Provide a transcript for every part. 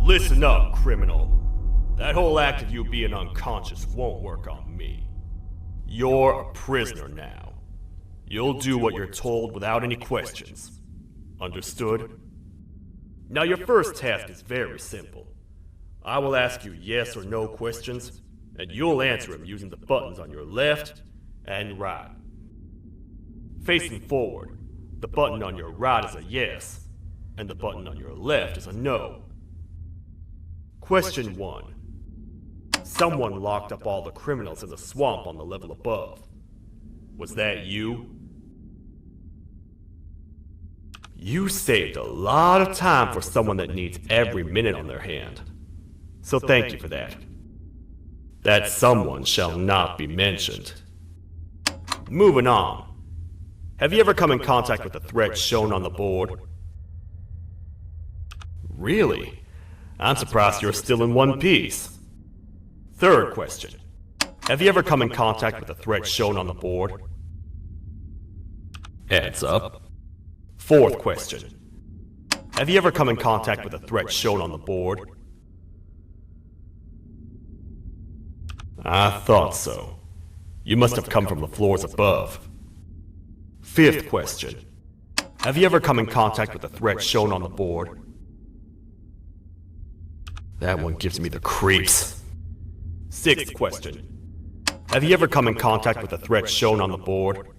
Listen up, criminal. That whole act of you being unconscious won't work on me. You're a prisoner now. You'll do what you're told without any questions. Understood? Now your first task is very simple. I will ask you yes or no questions, and you'll answer them using the buttons on your left and right. Facing forward, the button on your right is a yes, and the button on your left is a no. Question 1. Someone locked up all the criminals in the swamp on the level above. Was that you? You saved a lot of time for someone that needs every minute on their hand. So thank you for that. That someone shall not be mentioned. Moving on. Have you ever come in contact with the threat shown on the board? Really? I'm surprised you're still in one piece. Third question. Have you ever come in contact with the threat shown on the board? Heads up. Fourth question. Have you ever come in contact with the threat shown on the board? I thought so. You must have come from the floors above. Fifth question. Have you ever come in contact with the threat shown on the board? That one gives me the creeps. Sixth question. Have you ever come in contact with the threat shown on the board?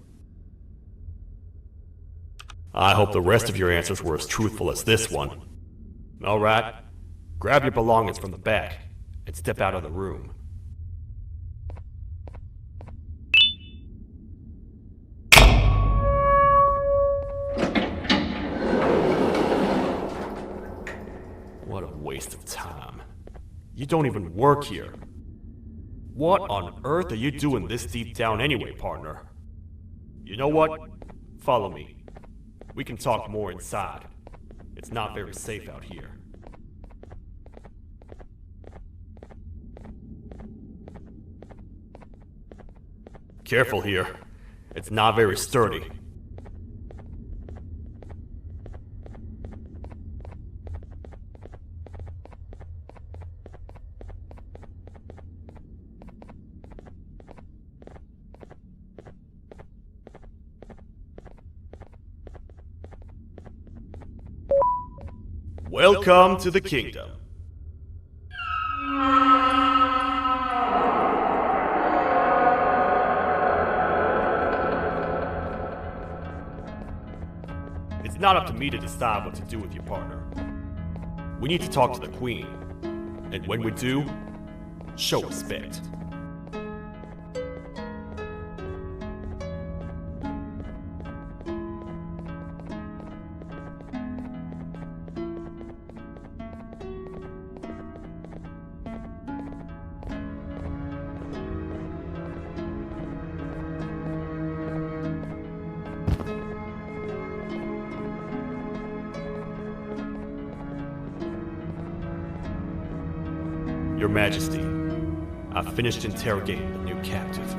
I hope the rest of your answers were as truthful as this one. Alright, grab your belongings from the back and step out of the room. What a waste of time. You don't even work here. What on earth are you doing this deep down anyway, partner? You know what? Follow me. We can talk more inside. It's not very safe out here. Careful here. It's not very sturdy. Welcome to the kingdom. It's not up to me to decide what to do with your partner. We need to talk to the Queen. And when we do, show respect. Your Majesty, I've finished interrogating the new captive.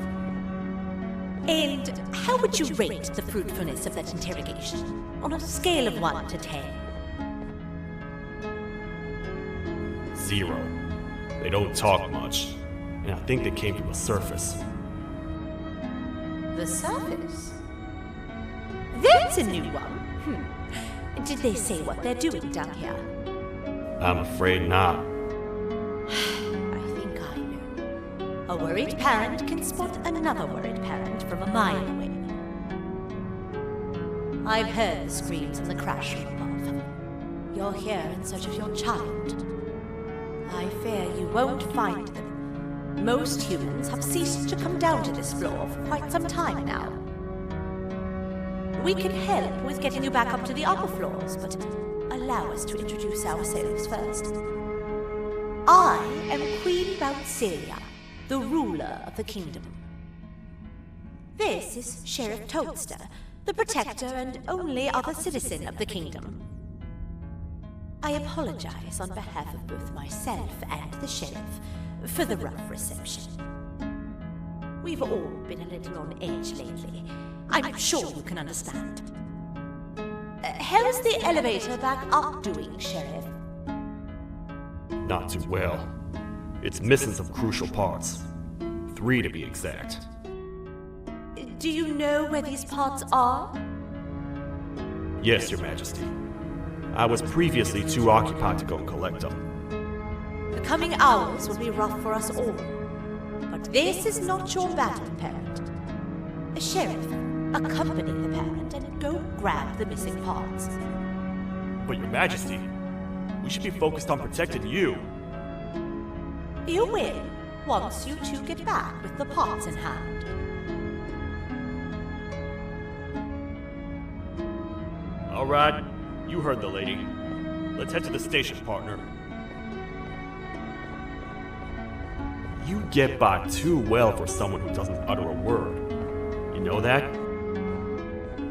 And how would you rate the fruitfulness of that interrogation on a scale of 1 to 10? 0. They don't talk much, and I think they came to the surface. The surface? That's a new one. Did they say what they're doing down here? I'm afraid not. I think I know. A worried parent can spot another worried parent from a mile away. I've heard the screams and the crash from above. You're here in search of your child. I fear you won't find them. Most humans have ceased to come down to this floor for quite some time now. We can help with getting you back up to the upper floors, but allow us to introduce ourselves first. I am Queen Bouncelia, the ruler of the kingdom. This is Sheriff Toadster, the protector and only other citizen of the kingdom. I apologize on behalf of both myself and the sheriff for the rough reception. We've all been a little on edge lately. I'm sure you can understand. How's the elevator back up doing, Sheriff? Not too well. It's missing some crucial parts. 3 to be exact. Do you know where these parts are? Yes, Your Majesty. I was previously too occupied to go and collect them. The coming hours will be rough for us all. But this is not your battle, parent. Sheriff, accompany the parent and go grab the missing parts. But Your Majesty, we should be focused on protecting you. You will, once you two get back with the parts in hand. All right, you heard the lady. Let's head to the station, partner. You get by too well for someone who doesn't utter a word. You know that?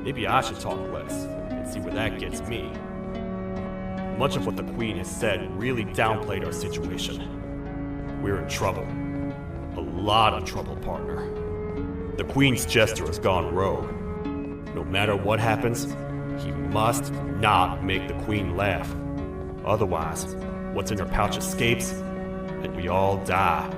Maybe I should talk less and see where that gets me. Much of what the Queen has said really downplayed our situation. We're in trouble. A lot of trouble, partner. The Queen's jester has gone rogue. No matter what happens, he must not make the Queen laugh. Otherwise, what's in her pouch escapes, and we all die.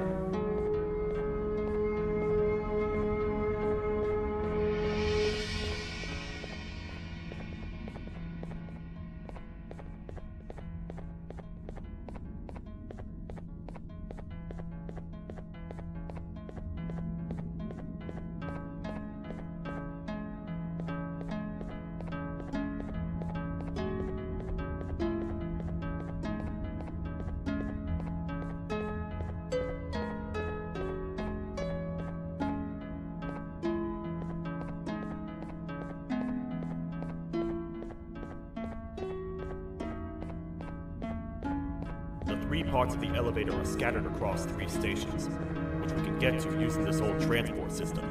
The 3 parts of the elevator are scattered across 3 stations, which we can get to using this old transport system.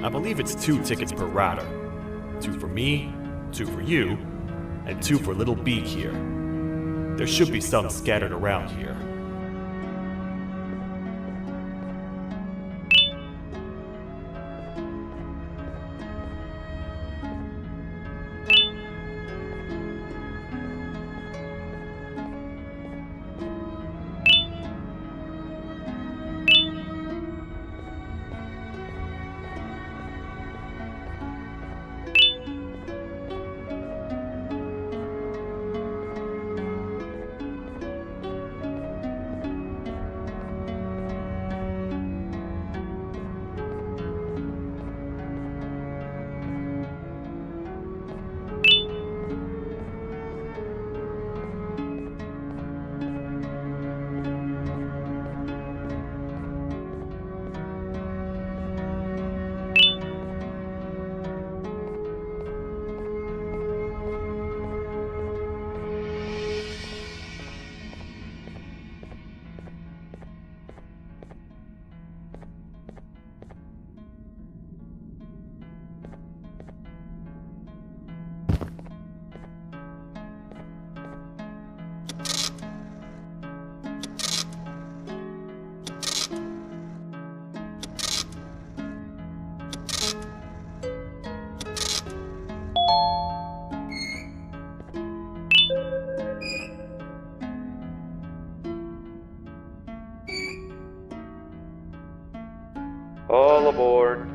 I believe it's 2 tickets per rider. 2 for me, 2 for you, and 2 for Little Beak here. There should be some scattered around here. all aboard.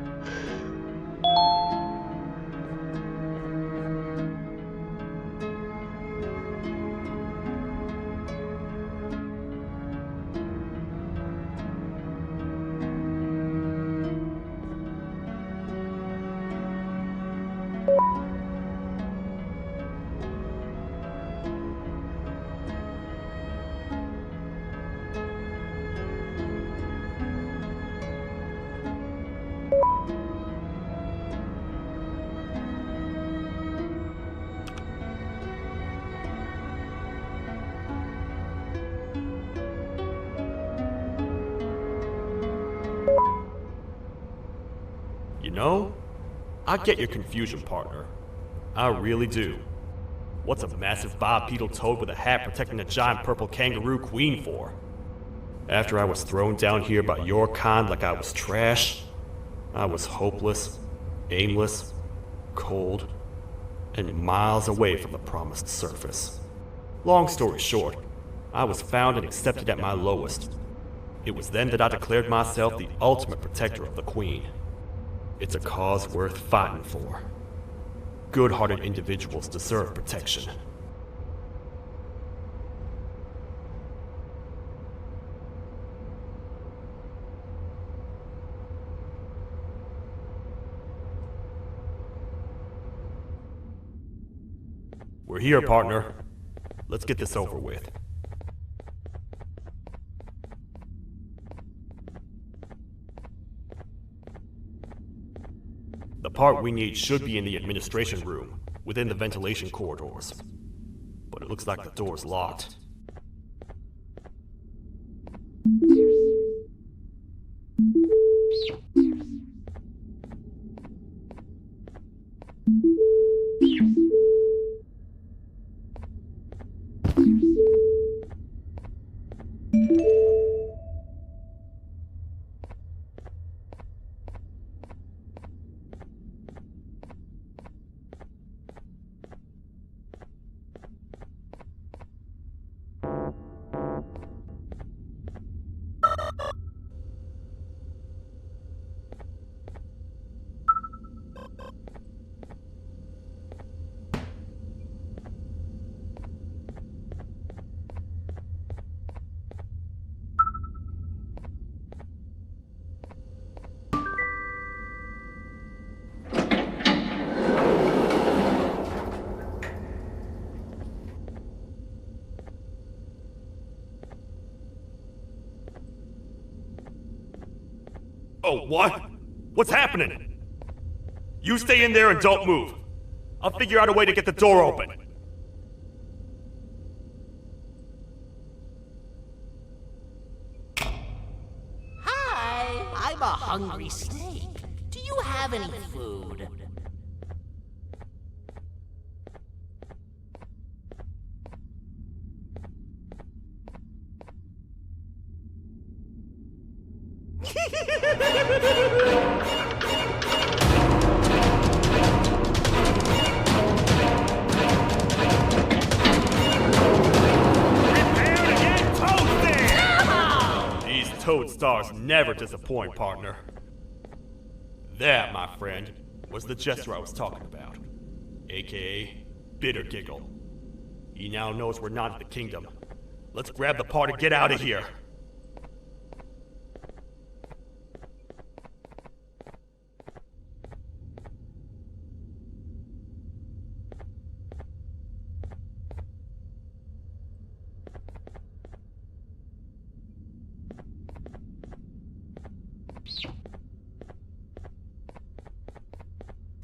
You know, I get your confusion, partner. I really do. What's a massive bipedal toad with a hat protecting a giant purple kangaroo queen for? After I was thrown down here by your kind like I was trash, I was hopeless, aimless, cold, and miles away from the promised surface. Long story short, I was found and accepted at my lowest. It was then that I declared myself the ultimate protector of the Queen. It's a cause worth fighting for. Good-hearted individuals deserve protection. We're here, partner. Let's get this over with. The part we need should be in the administration room, within the ventilation corridors. But it looks like the door's locked. Oh, what? What's happening? You stay in there and don't move. I'll figure out a way to get the door open. Hi, I'm a hungry snake. Do you have any food? These toad stars never disappoint, partner. That, my friend, was the jester I was talking about, aka Bitter Giggle. He now knows we're not in the kingdom. Let's grab the part and get out of here.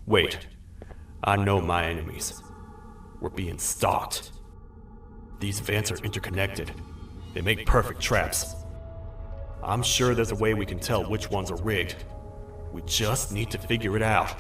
Wait, I know my enemies. We're being stalked. These vents are interconnected. They make perfect traps. I'm sure there's a way we can tell which ones are rigged. We just need to figure it out.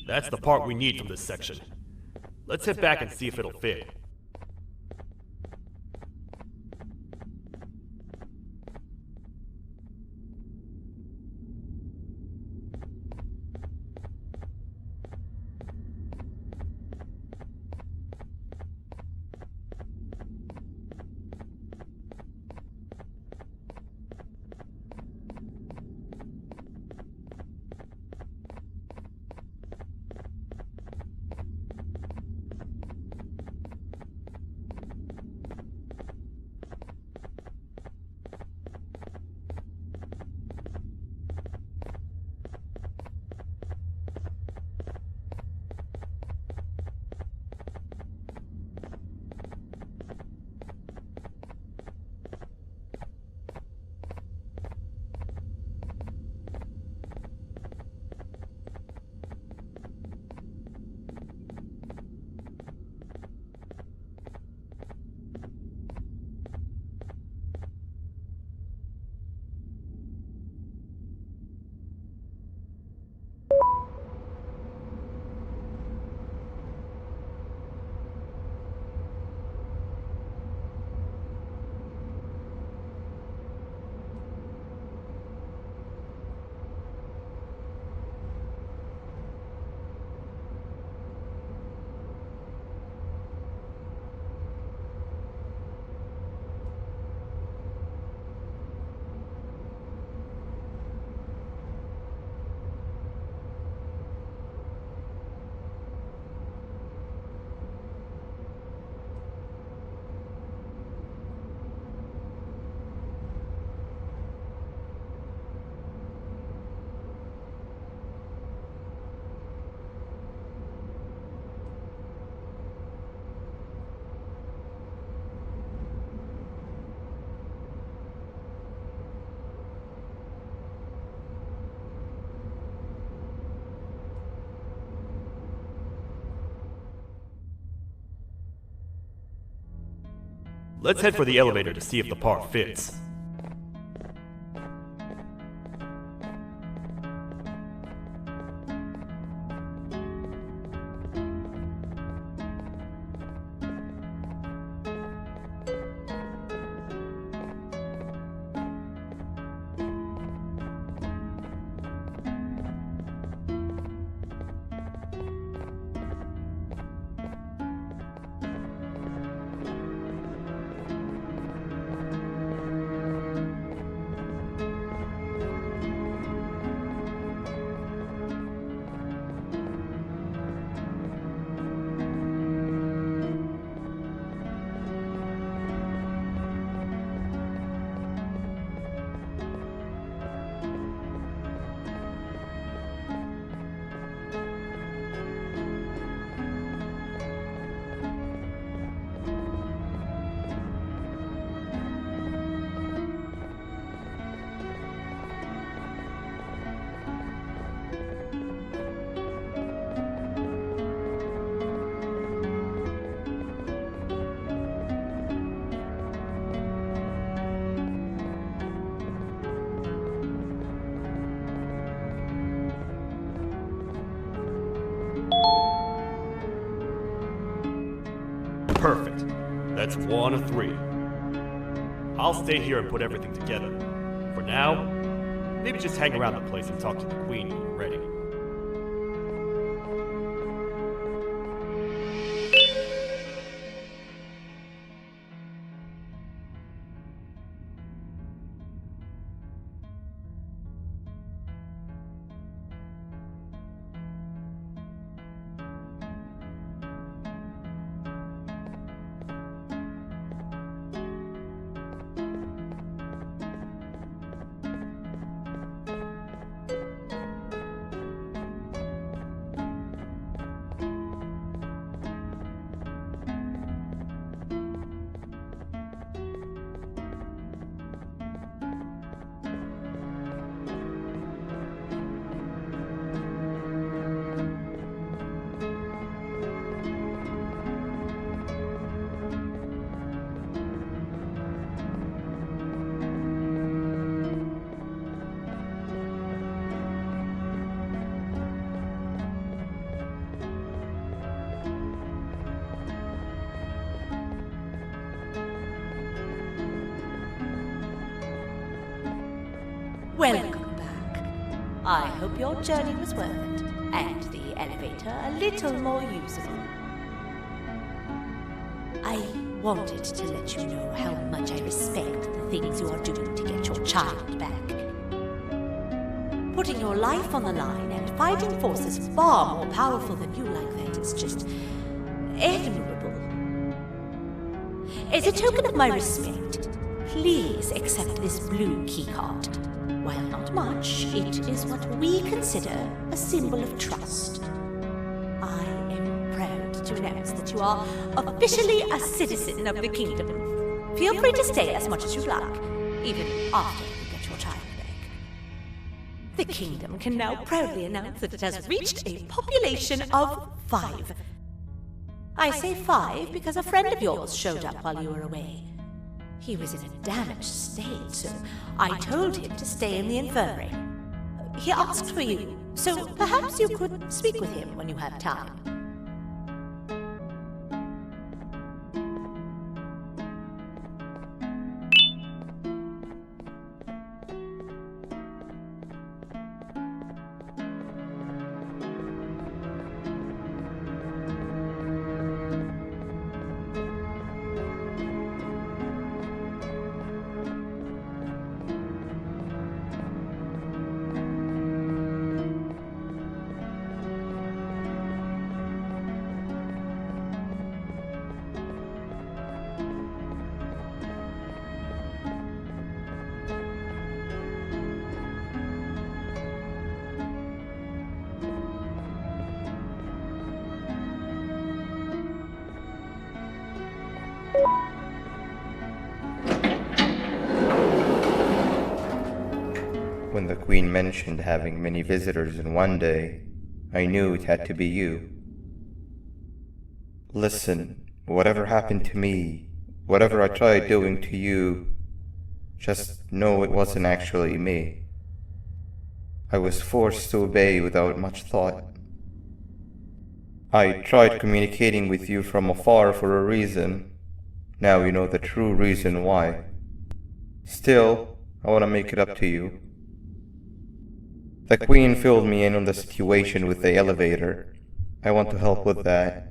That's the part we need from this section. Let's head back and see if it'll fit. Let's head for the elevator to see if the part fits. Perfect. That's 1 of 3. I'll stay here and put everything together. For now, maybe just hang around the place and talk to the Queen when you're ready. Welcome back. I hope your journey was worth it, and the elevator a little more usable. I wanted to let you know how much I respect the things you are doing to get your child back. Putting your life on the line and fighting forces far more powerful than you like that is just admirable. As a token of my respect, please accept this blue keycard. While not much, it is what we consider a symbol of trust. I am proud to announce that you are officially a citizen of the kingdom. Feel free to stay as much as you like, even after you get your child back. The kingdom can now proudly announce that it has reached a population of 5. I say 5 because a friend of yours showed up while you were away. He was in a damaged state, so I told him to stay in the infirmary. He asked for you, so perhaps you could speak with him when you have time. When the Queen mentioned having many visitors in one day, I knew it had to be you. Listen, whatever happened to me, whatever I tried doing to you, just know it wasn't actually me. I was forced to obey without much thought. I tried communicating with you from afar for a reason. Now you know the true reason why. Still, I want to make it up to you. The Queen filled me in on the situation with the elevator. I want to help with that.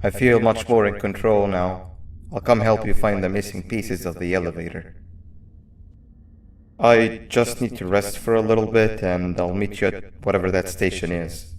I feel much more in control now. I'll come help you find the missing pieces of the elevator. I just need to rest for a little bit, and I'll meet you at whatever that station is.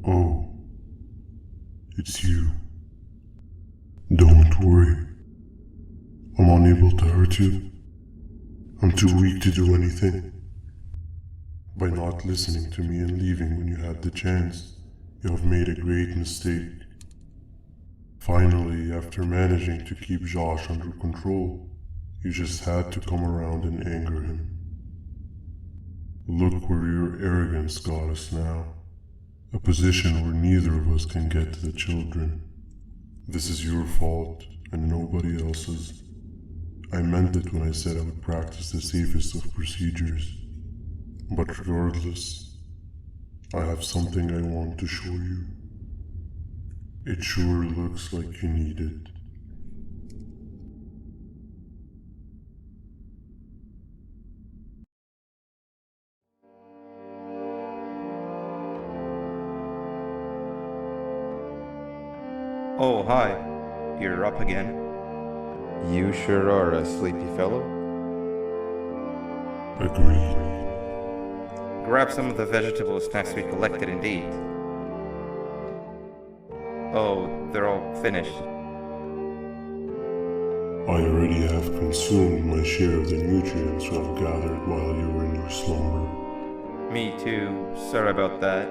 Oh, it's you. Don't worry. I'm unable to hurt you. I'm too weak to do anything. By not listening to me and leaving when you had the chance, you have made a great mistake. Finally, after managing to keep Josh under control, you just had to come around and anger him. Look where your arrogance got us now. A position where neither of us can get to the children. This is your fault and nobody else's. I meant it when I said I would practice the safest of procedures. But regardless, I have something I want to show you. It sure looks like you need it. Oh, hi. You're up again. You sure are a sleepy fellow. Agreed. Grab some of the vegetable snacks we collected and eat. Oh, they're all finished. I already have consumed my share of the nutrients I've gathered while you were in your slumber. Me too. Sorry about that.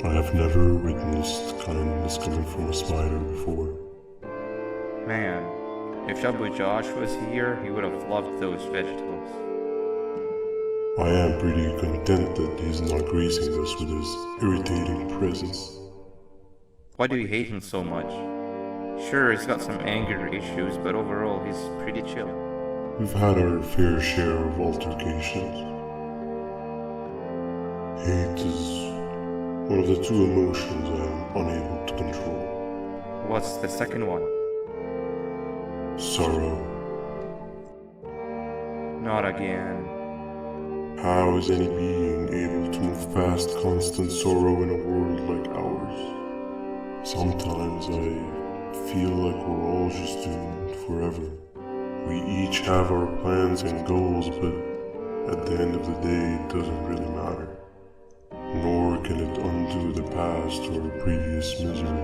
I have never witnessed kindness coming from a spider before. Man, if Shabu Josh was here, he would have loved those vegetables. I am pretty content that he's not gracing us with his irritating presence. Why do you hate him so much? Sure, he's got some anger issues, but overall he's pretty chill. We've had our fair share of altercations. Hate is one of the two emotions I am unable to control. What's the second one? Sorrow. Not again. How is any being able to move past constant sorrow in a world like ours? Sometimes I feel like we're all just doomed forever. We each have our plans and goals, but at the end of the day, it doesn't really matter. Nor can it undo the past or previous misery.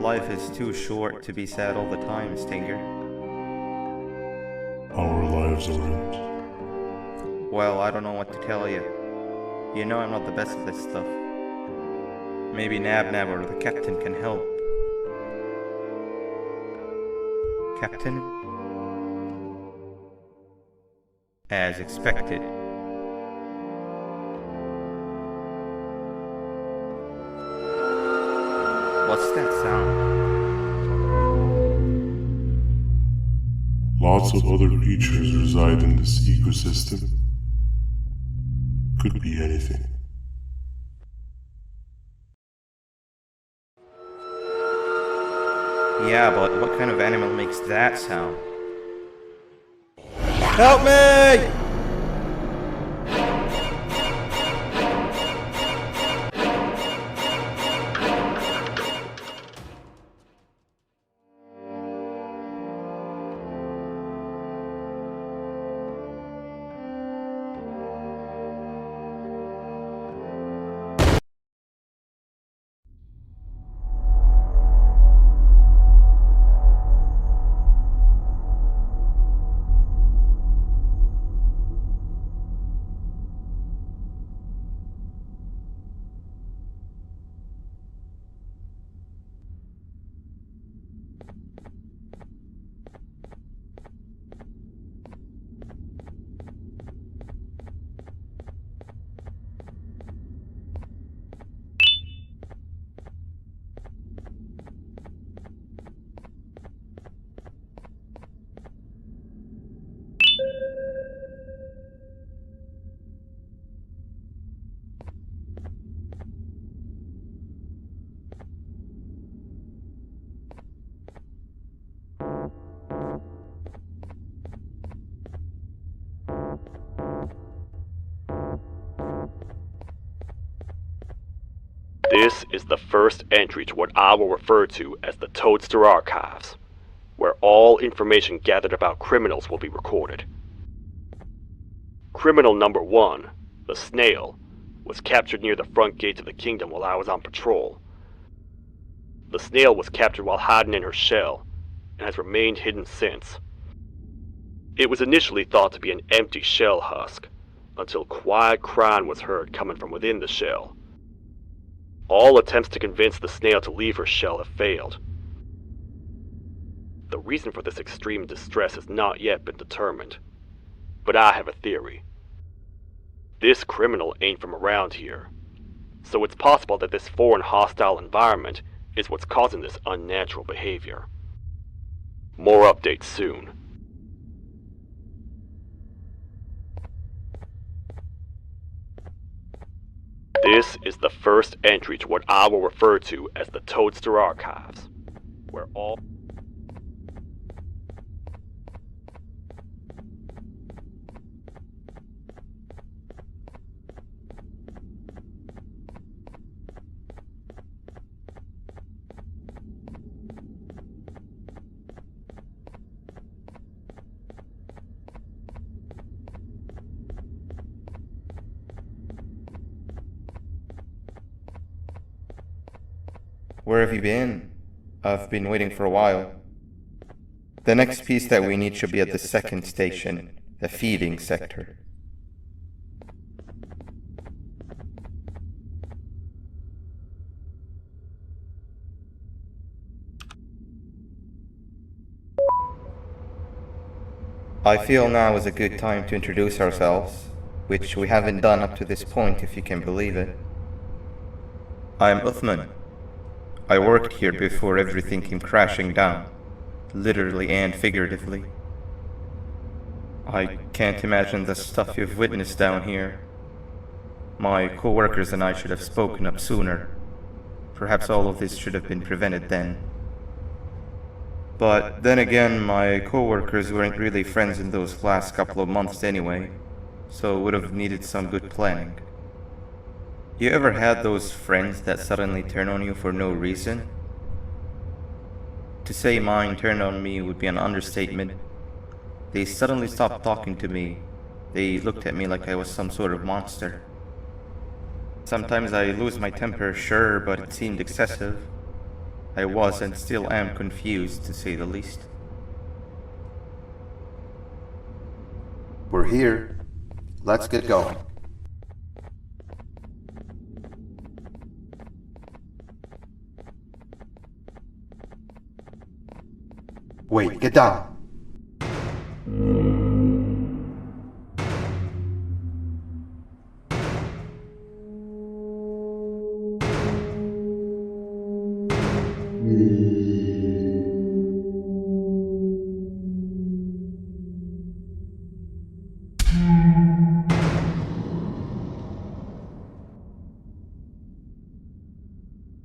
Life is too short to be sad all the time, Stinger. Our lives aren't. Well, I don't know what to tell you. You know I'm not the best at this stuff. Maybe Nab or the captain can help. Captain? As expected. What's that sound? Lots of other creatures reside in this ecosystem. Could be anything. Yeah, but what kind of animal makes that sound? Help me! This is the first entry to what I will refer to as the Toadster Archives, where all information gathered about criminals will be recorded. Criminal number 1, the snail, was captured near the front gate of the kingdom while I was on patrol. The snail was captured while hiding in her shell, and has remained hidden since. It was initially thought to be an empty shell husk, until quiet crying was heard coming from within the shell. All attempts to convince the snail to leave her shell have failed. The reason for this extreme distress has not yet been determined, but I have a theory. This criminal ain't from around here, so it's possible that this foreign hostile environment is what's causing this unnatural behavior. More updates soon. This is the first entry to what I will refer to as the Toadster Archives, where all... Where have you been? I've been waiting for a while. The next piece that we need should be at the second station, the feeding sector. I feel now is a good time to introduce ourselves, which we haven't done up to this point if you can believe it. I'm Uthman. I worked here before everything came crashing down, literally and figuratively. I can't imagine the stuff you've witnessed down here. My co-workers and I should have spoken up sooner. Perhaps all of this should have been prevented then. But then again, my co-workers weren't really friends in those last couple of months anyway, so would have needed some good planning. You ever had those friends that suddenly turn on you for no reason? To say mine turned on me would be an understatement. They suddenly stopped talking to me. They looked at me like I was some sort of monster. Sometimes I lose my temper, sure, but it seemed excessive. I was and still am confused, to say the least. We're here. Let's get going. Wait, get down.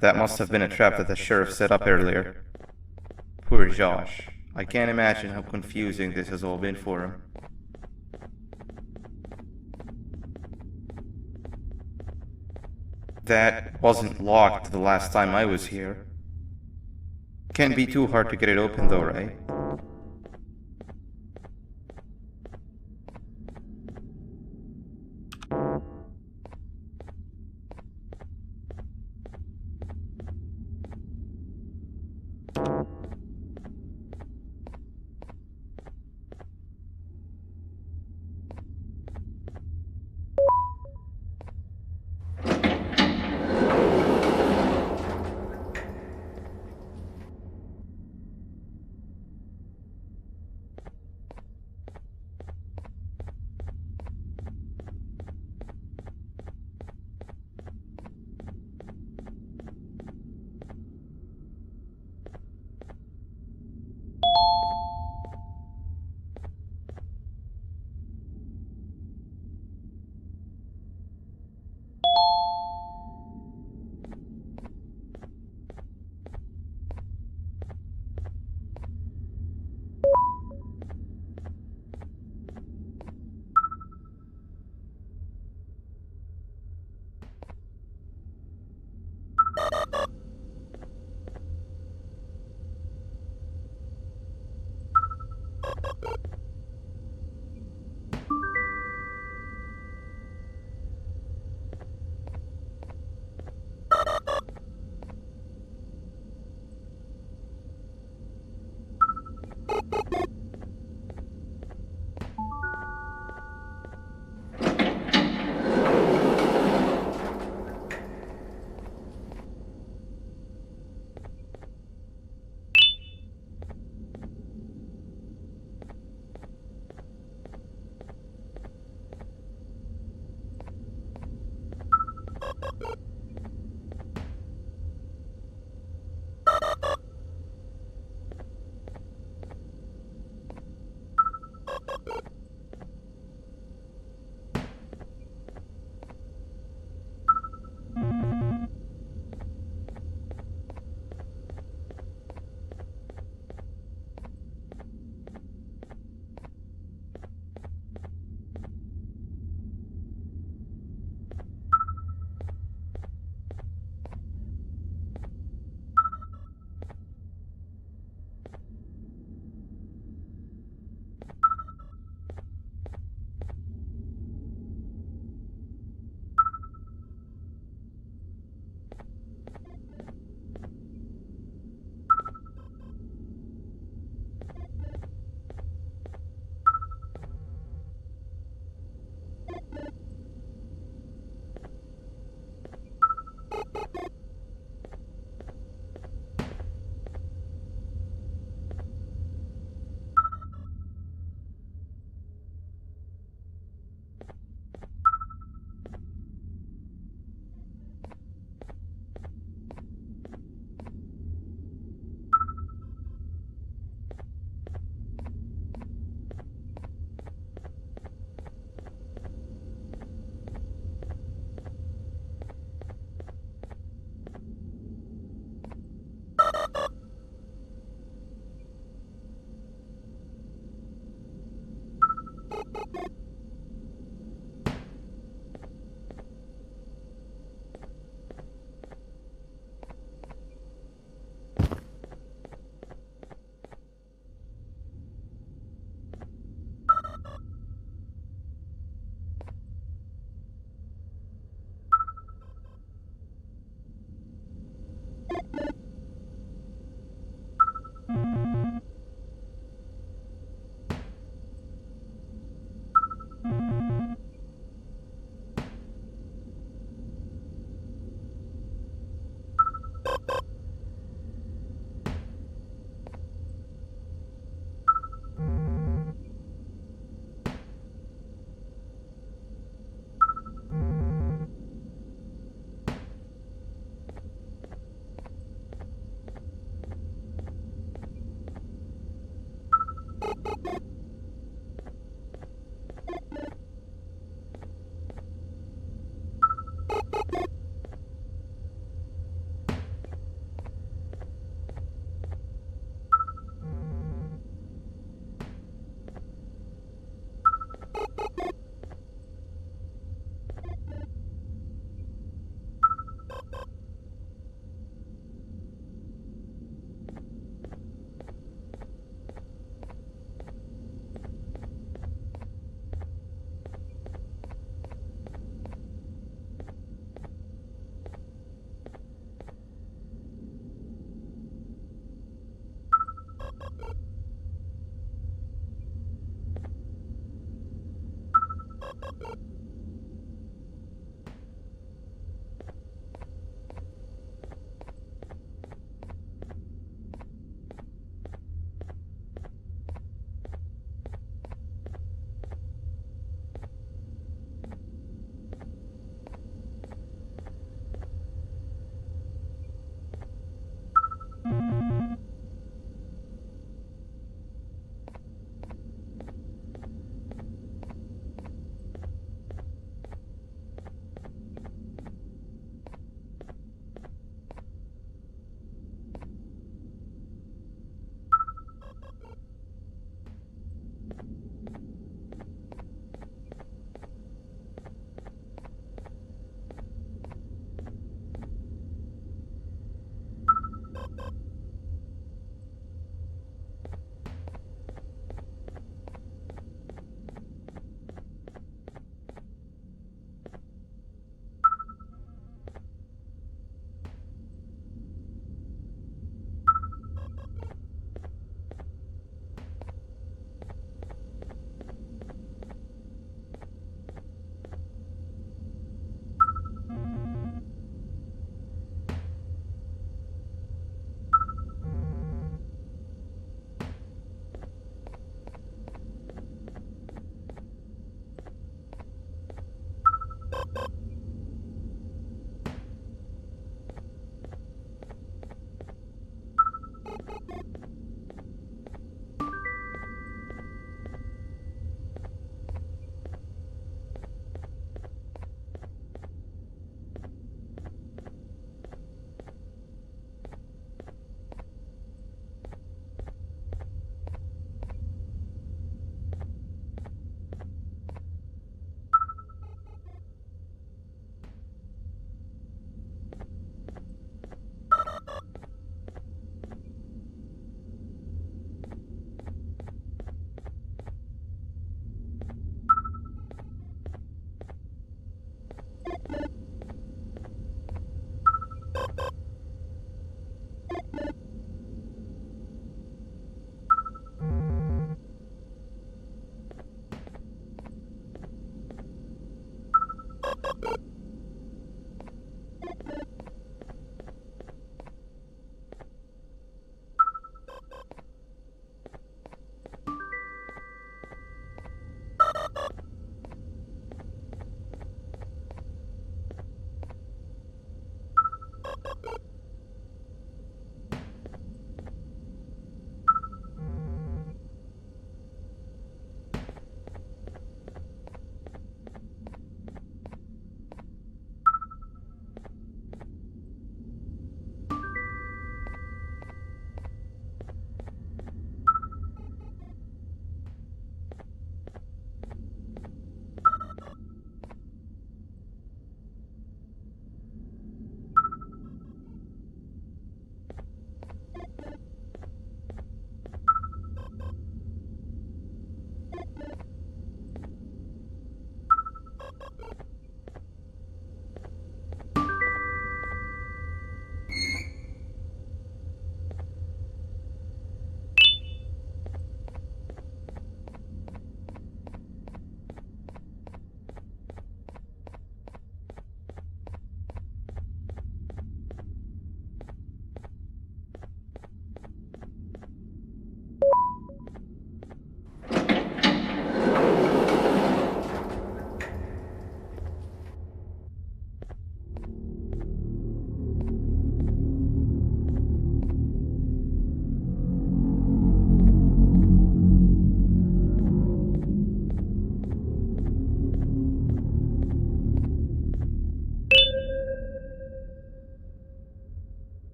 That must have been a trap that the sheriff set up earlier. Poor Josh. I can't imagine how confusing this has all been for him. That wasn't locked the last time I was here. Can't be too hard to get it open though, right?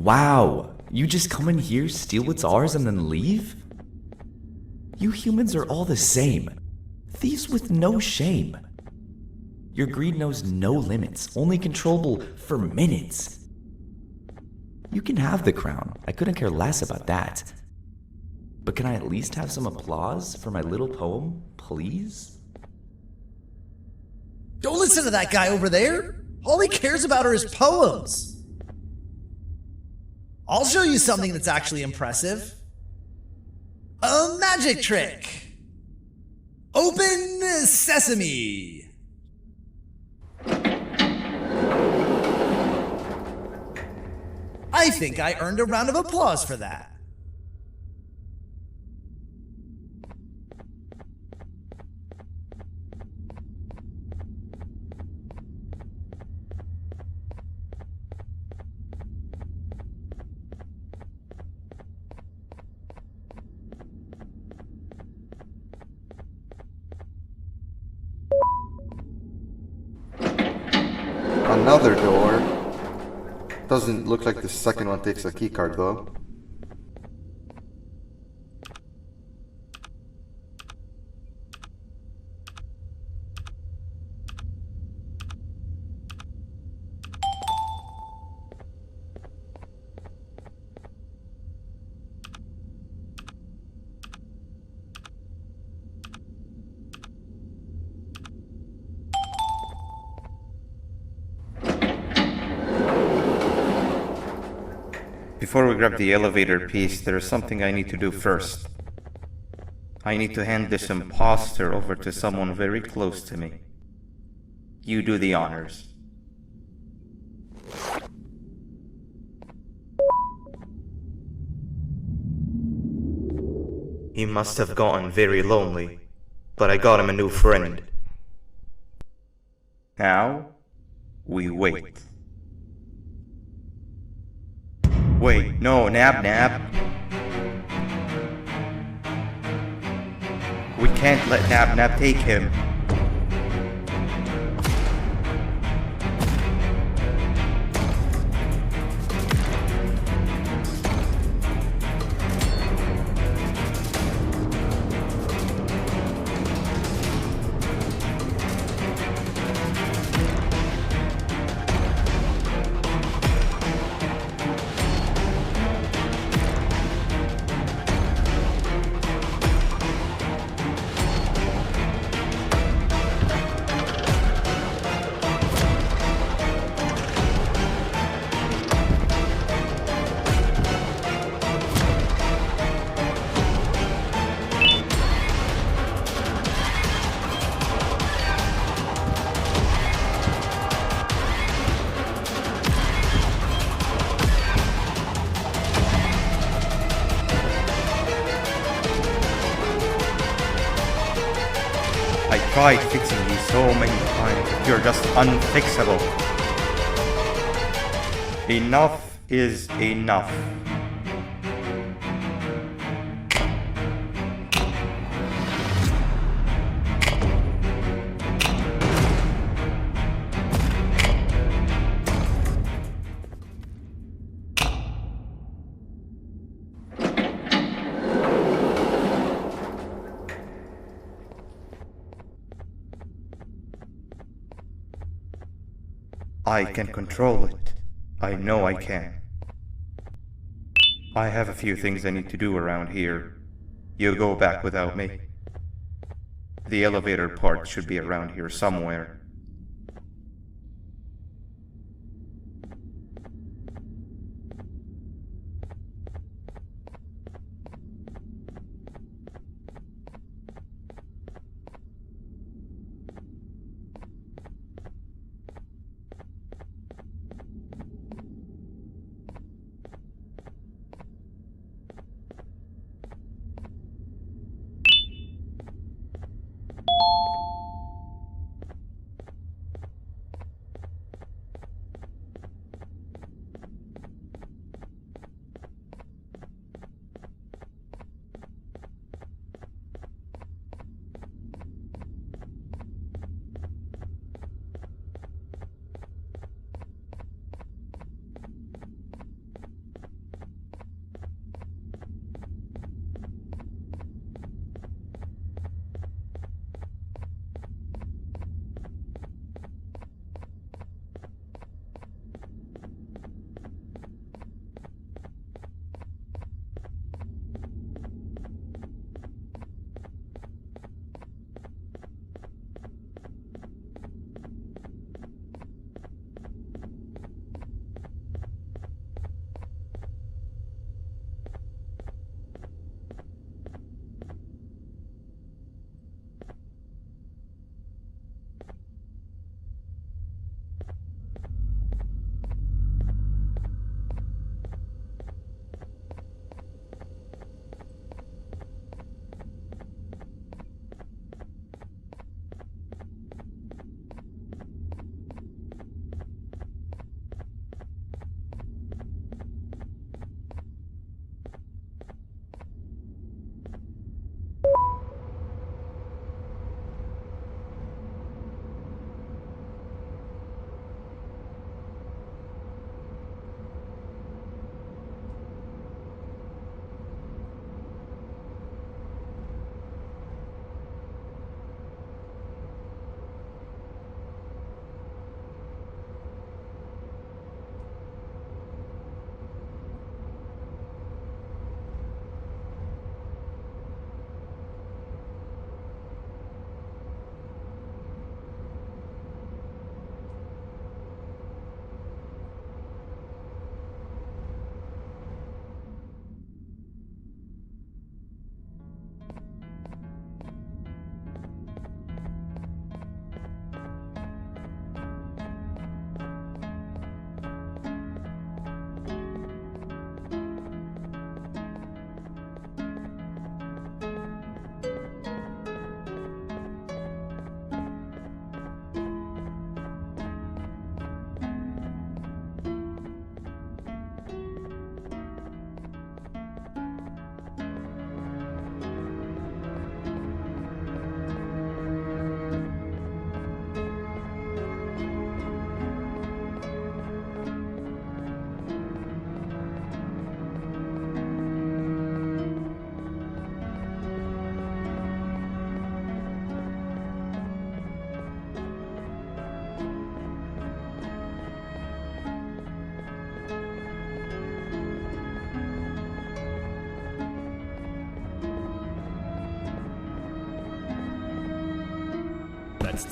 Wow, you just come in here, steal what's ours, and then leave? You humans are all the same. Thieves with no shame. Your greed knows no limits, only controllable for minutes. You can have the crown, I couldn't care less about that. But can I at least have some applause for my little poem, please? Don't listen to that guy over there. All he cares about are his poems. I'll show you something that's actually impressive. A magic trick. Open sesame. I think I earned a round of applause for that. Another door. Doesn't look like the second one takes a keycard though. Before we grab the elevator piece, there is something I need to do first. I need to hand this imposter over to someone very close to me. You do the honors. He must have gotten very lonely, but I got him a new friend. Now, we wait. Wait, no, Nab. We can't let Nab take him. I tried fixing you so many times, but you're just unfixable. Enough is enough. I can control it. I know I can. I have a few things I need to do around here. You go back without me. The elevator part should be around here somewhere.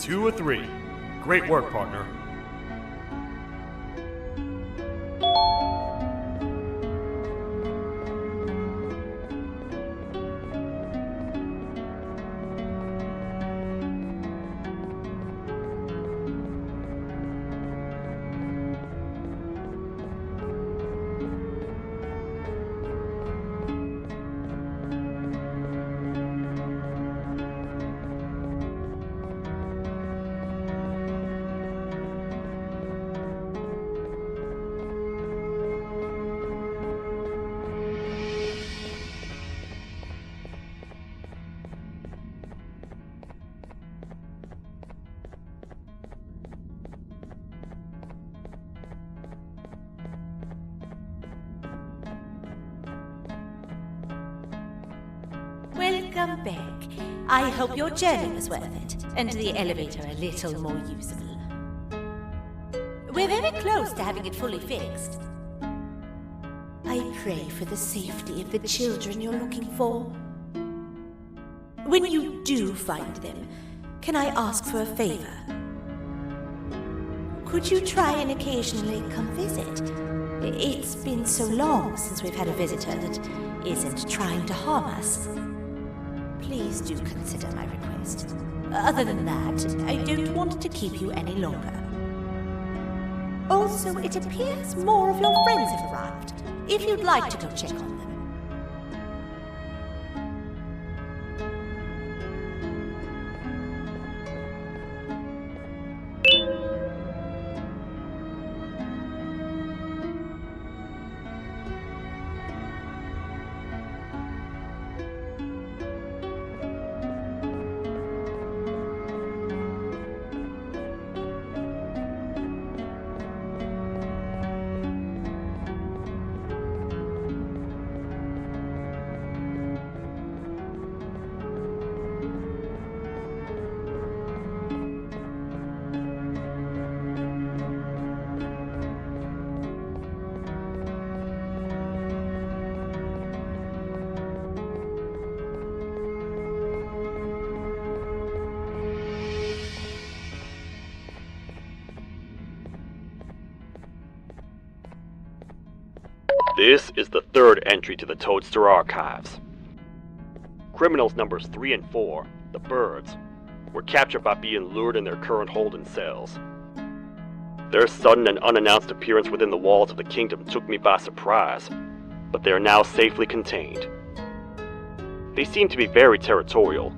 2 or 3. Great work, partner. Welcome back. I hope your journey was worth it, and the elevator a little more usable. We're very close to having it fully fixed. I pray for the safety of the children you're looking for. When you do find them, can I ask for a favor? Could you try and occasionally come visit? It's been so long since we've had a visitor that isn't trying to harm us. Please do consider my request. Other than that, I don't want to keep you any longer. Also, it appears more of your friends have arrived, if you'd like to go check on them. This is the third entry to the Toadster Archives. Criminals numbers 3 and 4, the birds, were captured by being lured in their current holding cells. Their sudden and unannounced appearance within the walls of the kingdom took me by surprise, but they are now safely contained. They seem to be very territorial,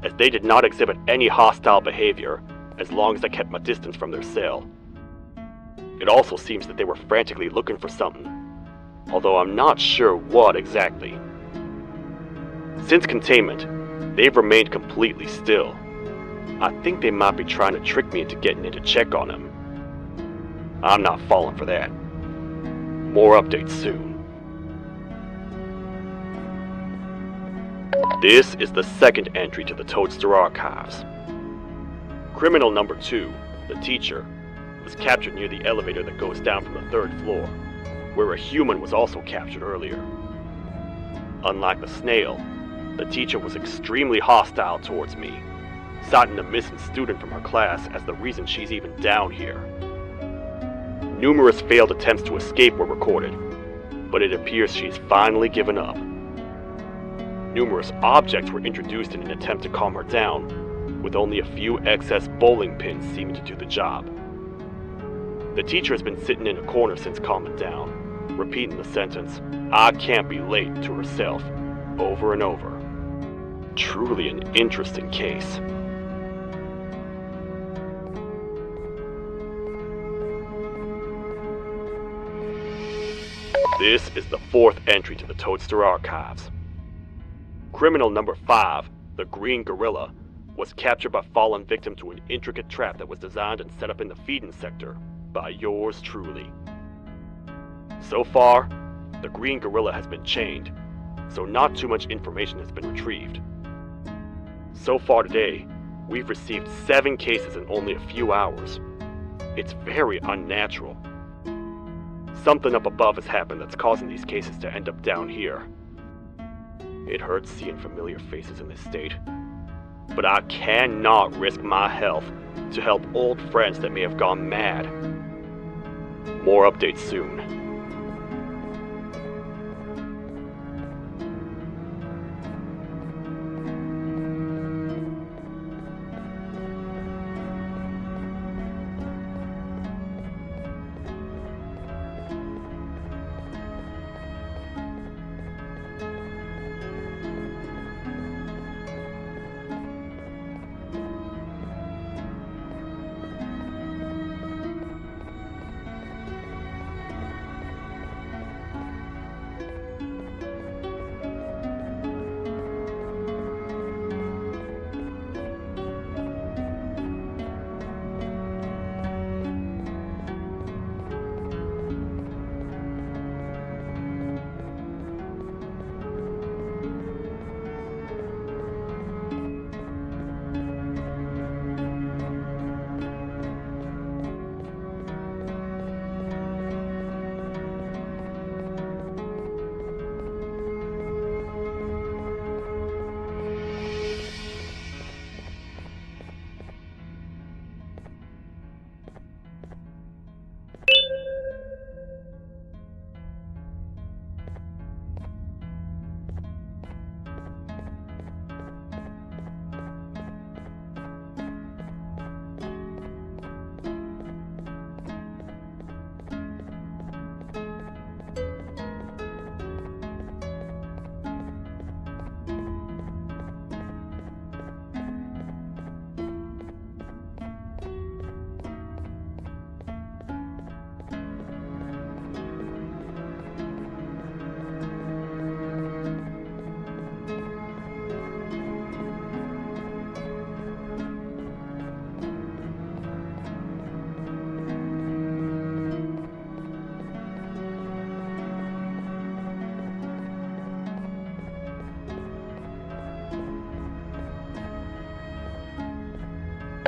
as they did not exhibit any hostile behavior as long as I kept my distance from their cell. It also seems that they were frantically looking for something, although I'm not sure what exactly. Since containment, they've remained completely still. I think they might be trying to trick me into getting in to check on them. I'm not falling for that. More updates soon. This is the second entry to the Toadster Archives. Criminal number 2, the teacher, was captured near the elevator that goes down from the 3rd floor, where a human was also captured earlier. Unlike the snail, the teacher was extremely hostile towards me, citing a missing student from her class as the reason she's even down here. Numerous failed attempts to escape were recorded, but it appears she's finally given up. Numerous objects were introduced in an attempt to calm her down, with only a few excess bowling pins seeming to do the job. The teacher has been sitting in a corner since calming down, repeating the sentence, "I can't be late," to herself, over and over. Truly an interesting case. This is the 4th entry to the Toadster Archives. Criminal number 5, the Green Gorilla, was captured by falling victim to an intricate trap that was designed and set up in the feeding sector by yours truly. So far, the Green Gorilla has been chained, so not too much information has been retrieved. So far today, we've received 7 cases in only a few hours. It's very unnatural. Something up above has happened that's causing these cases to end up down here. It hurts seeing familiar faces in this state. but I cannot risk my health to help old friends that may have gone mad. More updates soon.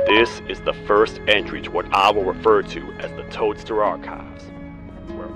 This is the first entry to what I will refer to as the Toadster Archives. Where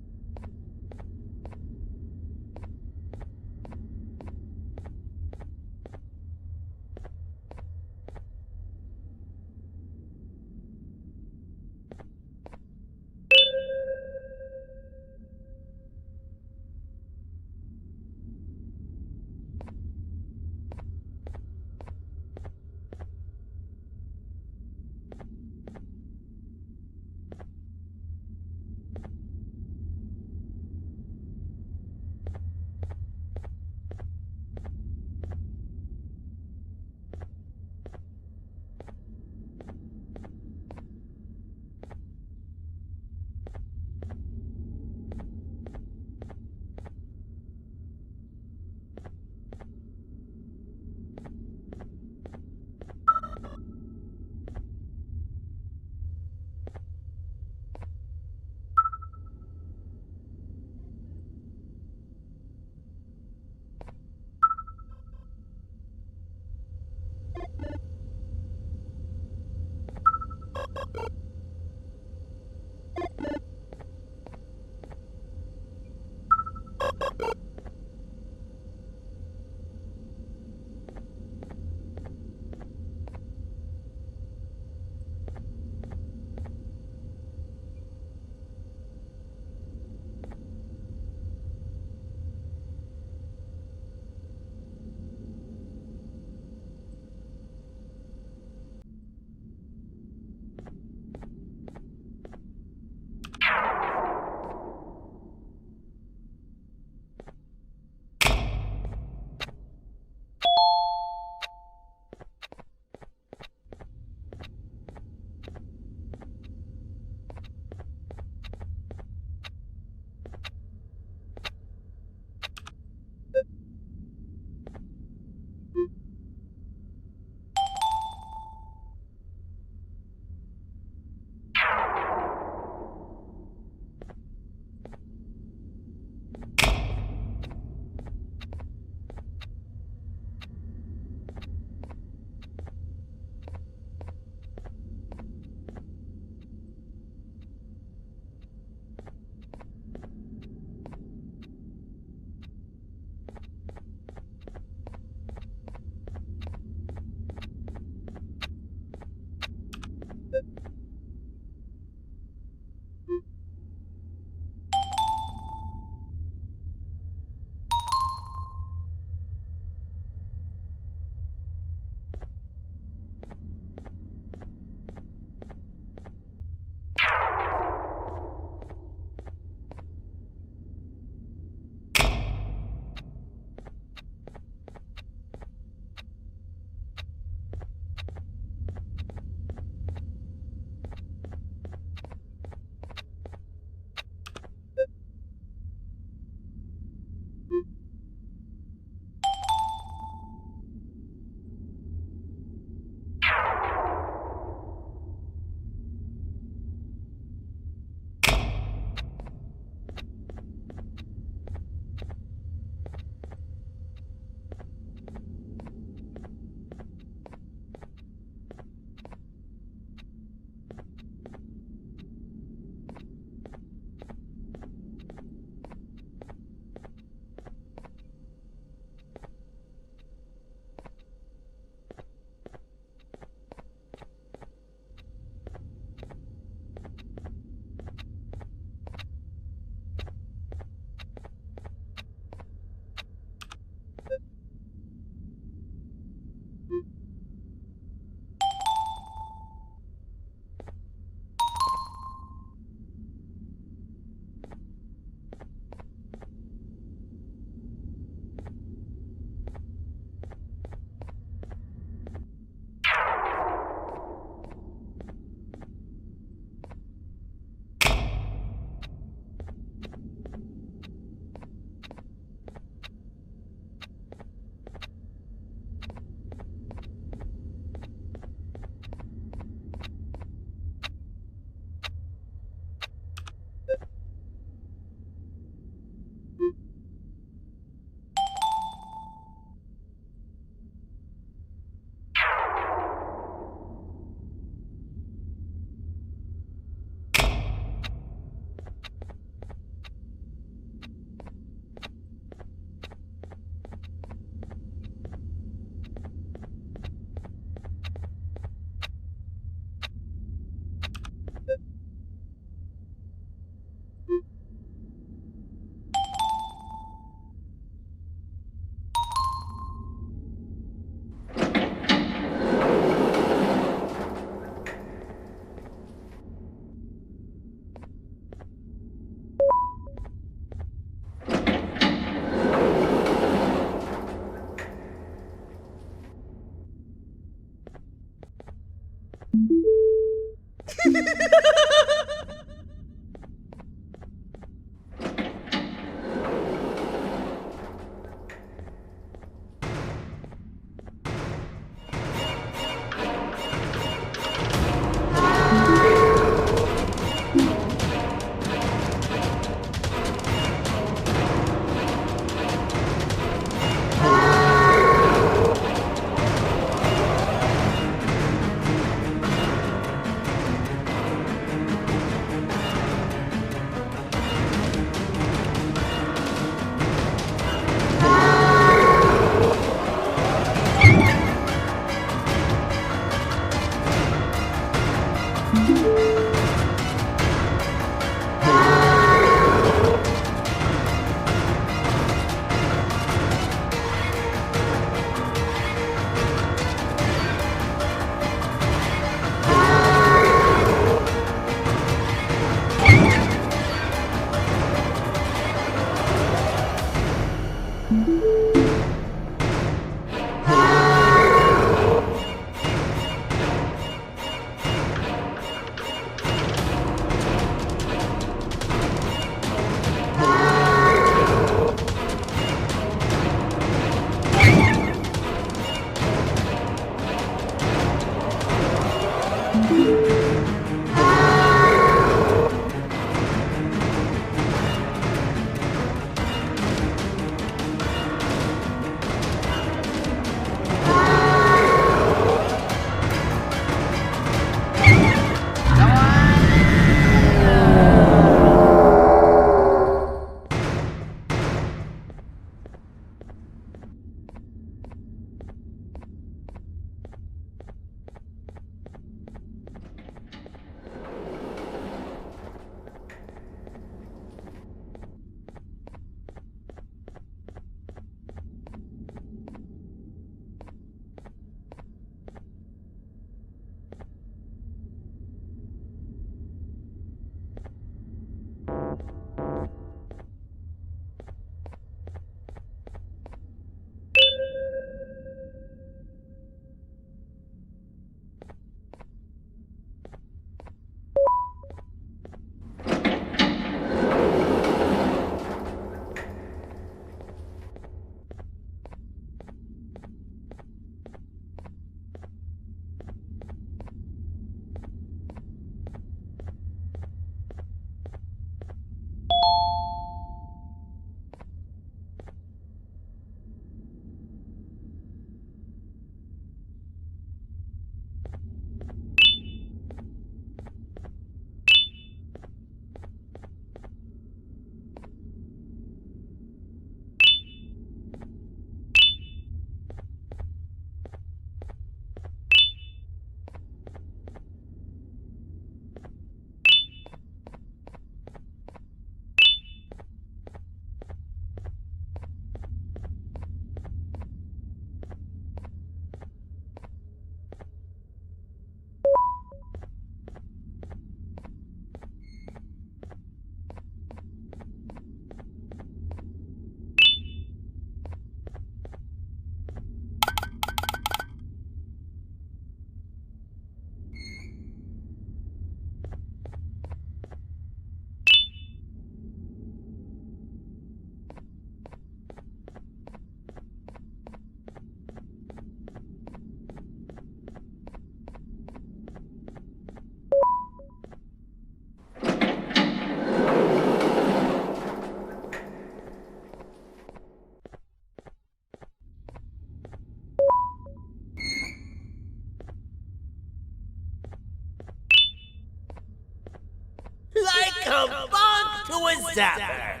Like a bug to a zapper.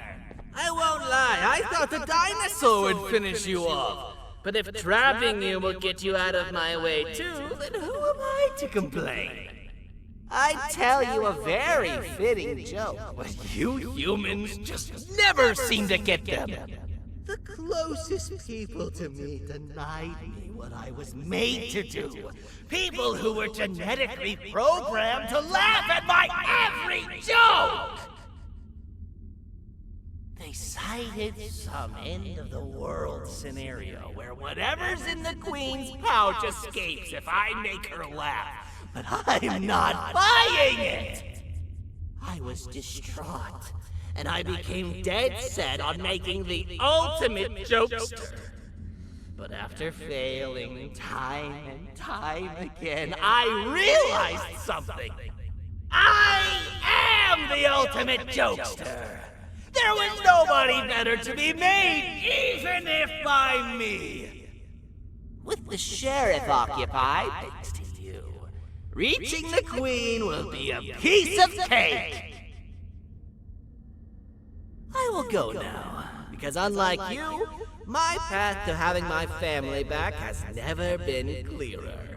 I won't lie, I thought the dinosaur would finish you off. But if trapping you will get you out of my way too, then who am I to complain? I'd tell you a very fitting joke, but you humans just never seem to get them. The closest people to me denied me what I was made to do. People who were genetically programmed to laugh at my every joke! They cited some end-of-the-world scenario where whatever's in the Queen's pouch escapes if I make her laugh. But I'm not buying it! I was distraught, and I became dead set on making the ultimate jokester. But after failing time and time again, I realized something. I am the ultimate jokester! There was nobody better to be made, even if by me! With the sheriff occupied, thanks to you, reaching the Queen will be a piece of cake! I will go now, because unlike you, my path to having my family back has never been clearer.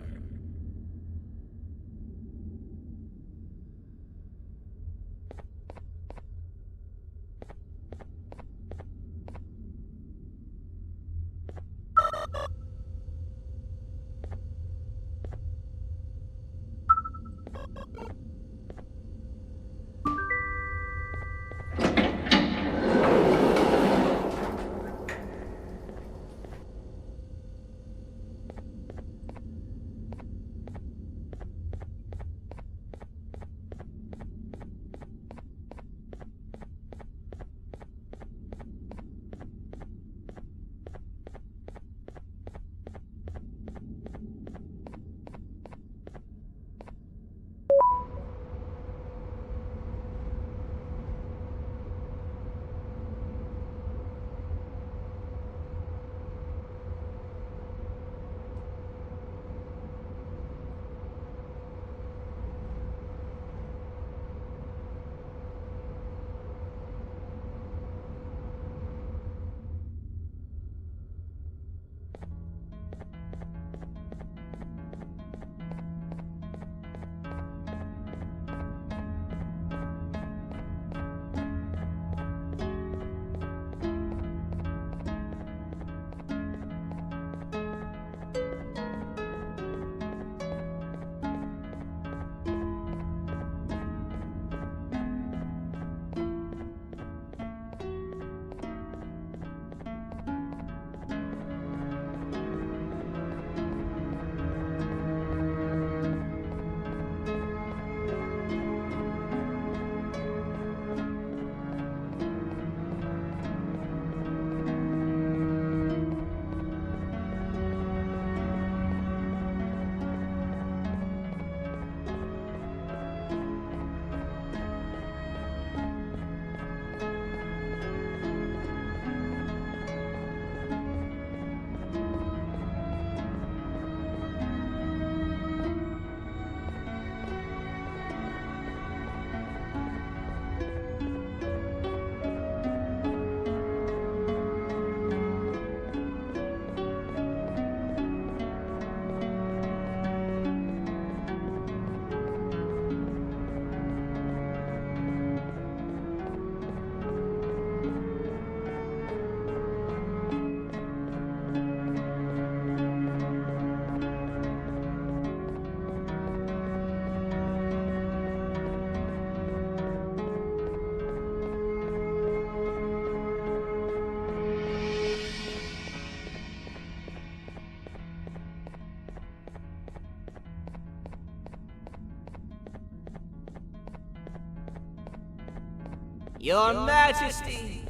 Your Majesty,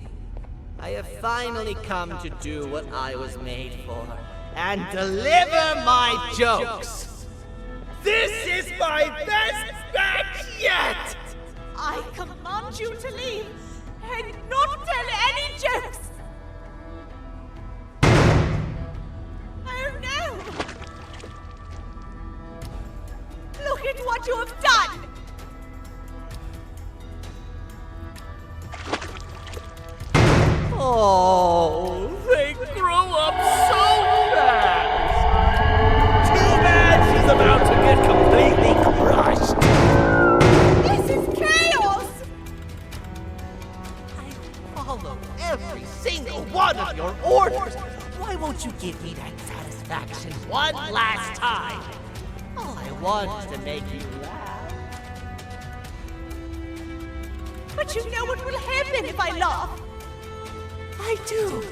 I have finally come to do what I was made for, and deliver my jokes. This is my best batch yet! I command you to leave and not tell any jokes! Oh no! Look at what you have done! Oh, they grow up so fast! Too bad she's about to get completely crushed! This is chaos! I follow every single one of your orders! Why won't you give me that satisfaction one last time? All I want is to make you laugh. But you know what will happen if I laugh. I do.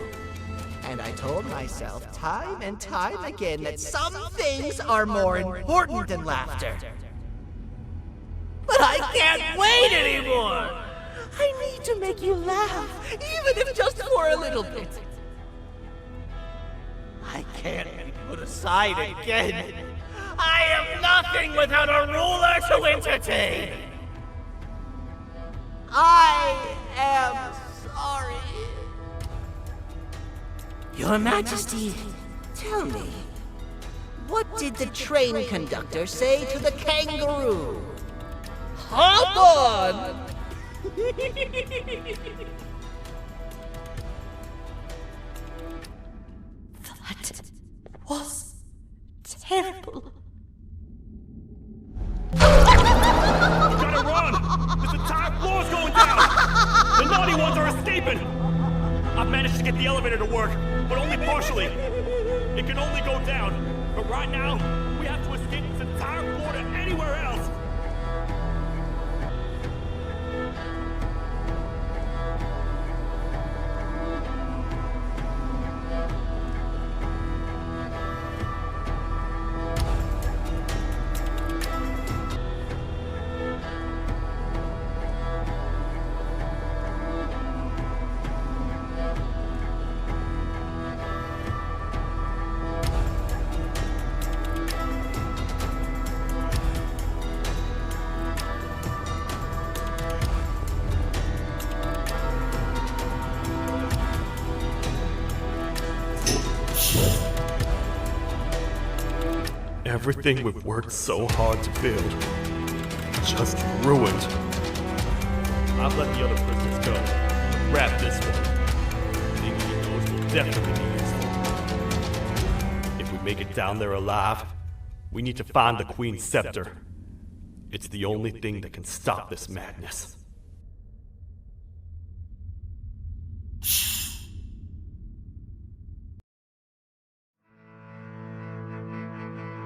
And I told myself time and time again that some things are more important than laughter. But I can't wait anymore! I need to make you laugh, even if just for a little bit. I can't be put aside again. I am nothing without a ruler to entertain. I am sorry. Your Majesty, tell me, what did the train conductor say to the kangaroo? Hop on! That was terrible. Gotta run! This entire floor's going down! The naughty ones are escaping! I've managed to get the elevator to work, but only partially. It can only go down. But right now, we have to escape this entire floor to anywhere else. Everything we've worked so hard to build, just ruined. I've let the other prisoners go, but grab this one. Things he knows will definitely be useful. If we make it down there alive, we need to find the Queen's scepter. It's the only thing that can stop this madness.